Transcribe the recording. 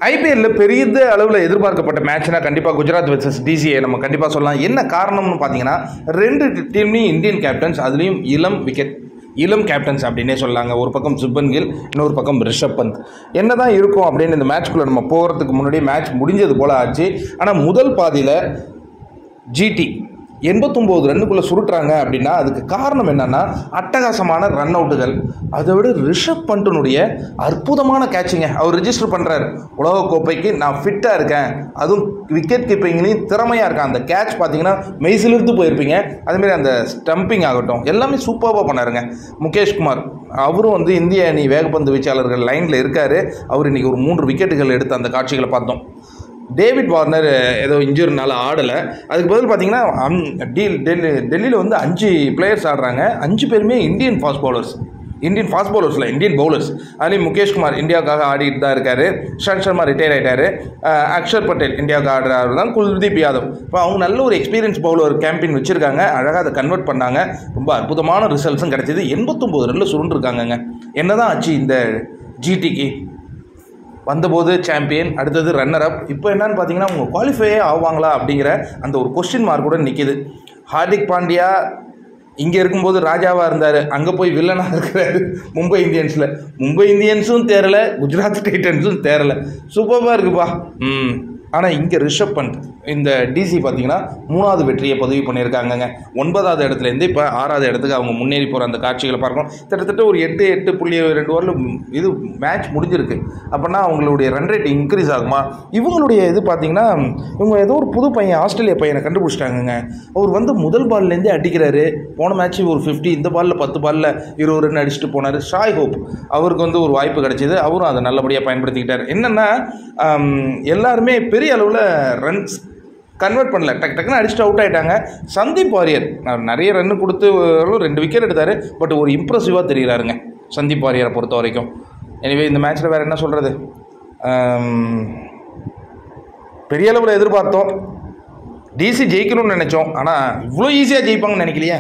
ஐபிஎல்ல பெரிய அளவில் எதிர்பார்க்கப்பட்ட மேட்ச்னா கண்டிப்பாக குஜராத் வெர்சஸ் டிசிஏ நம்ம கண்டிப்பாக சொல்லலாம். என்ன காரணம்னு பார்த்தீங்கன்னா, ரெண்டு டீம்லையும் இந்தியன் கேப்டன்ஸ், அதுலேயும் இளம் கேப்டன்ஸ் அப்படின்னே சொல்லாங்க. ஒரு பக்கம் சுப்மன் கில், இன்னொரு பக்கம் ரிஷப் பந்த். என்ன தான் இருக்கும் அப்படின்னு இந்த மேட்ச்குள்ளே நம்ம போகிறதுக்கு முன்னாடி மேட்ச் முடிஞ்சது போல் ஆச்சு. ஆனால் முதல் பாதியில் ஜிடி 89 ரன்னுக்குள்ளே சுருட்டுறாங்க அப்படின்னா அதுக்கு காரணம் என்னன்னா, அட்டகாசமான ரன் அவுட்டுகள், அதை விட ரிஷப் பண்ட்டினுடைய அற்புதமான கேட்சிங்க. அவர் ரிஜிஸ்டர் பண்ணுறாரு, உலகக்கோப்பைக்கு நான் ஃபிட்டாக இருக்கேன், அதுவும் விக்கெட் கீப்பிங்லேயும் திறமையாக இருக்கேன். அந்த கேட்ச் பார்த்தீங்கன்னா மெய்சிலிருந்து போயிருப்பீங்க. அதேமாரி அந்த ஸ்டம்பிங் ஆகட்டும் எல்லாமே சூப்பராக பண்ணாருங்க. முகேஷ் குமார் அவரும் வந்து இந்திய அணி வேகப்பந்து வீச்சாளர்கள் லைனில் இருக்கார். அவர் இன்றைக்கி ஒரு 3 விக்கெட்டுகள் எடுத்து அந்த காட்சிகளை பார்த்தோம். டேவிட் வார்னர் ஏதோ இன்ஜூரினால ஆடலை. அதுக்கு பதில் பார்த்தீங்கன்னா டெல்லியில் வந்து 5 பிளேயர்ஸ் ஆடுறாங்க. 5 பேருமே இந்தியன் ஃபாஸ்ட் பவுலர்ஸில் இந்தியன் பவுலர்ஸ். அதுலேயும் முகேஷ்குமார் இந்தியாவுக்காக ஆடிட்டு தான் இருக்கார். இஷாந்த் சர்மா ரிட்டையர் ஆகிட்டார். அக்ஷர் பட்டேல் இந்தியாவுக்கு ஆடுறாரு தான். குல்தீப் யாதவ் இப்போ அவங்க நல்ல ஒரு எக்ஸ்பீரியன்ஸ் பவுலர் கேம்பின் வச்சுருக்காங்க. அழகாக அதை கன்வெர்ட் பண்ணாங்க. ரொம்ப அற்புதமான ரிசல்ட்ஸும் கிடைச்சிது. 89 ரன்னில் சுருண்டுருக்காங்கங்க. என்ன தான் ஆச்சு இந்த ஜிடிக்கு? வந்தபோது சாம்பியன், அடுத்தது ரன்னர் அப். இப்போ என்னன்னு பார்த்தீங்கன்னா, அவங்க குவாலிஃபையே ஆவாங்களா அப்படிங்கிற அந்த ஒரு கொஸ்டின் மார்க் கூட நிற்கிது. ஹார்திக் பாண்டியா இங்கே இருக்கும்போது ராஜாவாக இருந்தார், அங்கே போய் வில்லனாக இருக்கிறாரு மும்பை இந்தியன்ஸும் தேரலை, குஜராத் டைட்டன்ஸும் தேரலை. சூப்பராக இருக்குப்பா. ஆனால் இங்கே ரிஷப் பண்ட் இந்த டிசி பார்த்தீங்கன்னா 3வது வெற்றியை பதிவு பண்ணியிருக்காங்கங்க. 9வது இடத்துலேருந்து இப்போ 6வது இடத்துக்கு அவங்க முன்னேறி போகிற அந்த காட்சிகளை பார்க்கணும். கிட்டத்தட்ட ஒரு 8.2 ஓவரில் இது மேட்ச் முடிஞ்சிருக்கு. அப்படின்னா அவங்களுடைய ரன் ரேட் இன்க்ரீஸ் ஆகுமா? இவங்களுடைய இது பார்த்தீங்கன்னா, இவங்க ஏதோ ஒரு புது பையன், ஆஸ்திரேலியா பையனை கண்டுபிடிச்சிட்டாங்கங்க. அவர் வந்து முதல் பால்லேருந்தே அடிக்கிறாரு. போன மேட்ச் ஒரு 50, இந்த பாலில் 10 பாலில் 20 ரன் அடிச்சுட்டு போனார். ஷாய் ஹோப் அவருக்கு வந்து ஒரு வாய்ப்பு கிடைச்சிது. அவரும் அதை நல்லபடியாக பயன்படுத்திக்கிட்டார். என்னென்னா, எல்லாருமே பெரிய அளவில் ரன்ஸ் கன்வெர்ட் பண்ணல, டக்குன்னு அடிச்சுட்டு அவுட் ஆகிட்டாங்க. சந்தீப் வாரியர் நிறைய ரன்னு கொடுத்து 2 விக்கெட் எடுத்தார். பட் ஒரு இம்ப்ரெசிவாக தெரிகிறாருங்க சந்தீப் வாரியரை பொறுத்த வரைக்கும். எனவே இந்த மேட்ச்சில் வேறு என்ன சொல்கிறது, பெரிய அளவில் எதிர்பார்த்தோம், டிசி ஜெயிக்கணும்னு நினச்சோம். ஆனால் இவ்வளோ ஈஸியாக ஜெயிப்பாங்கன்னு நினைக்கலையே.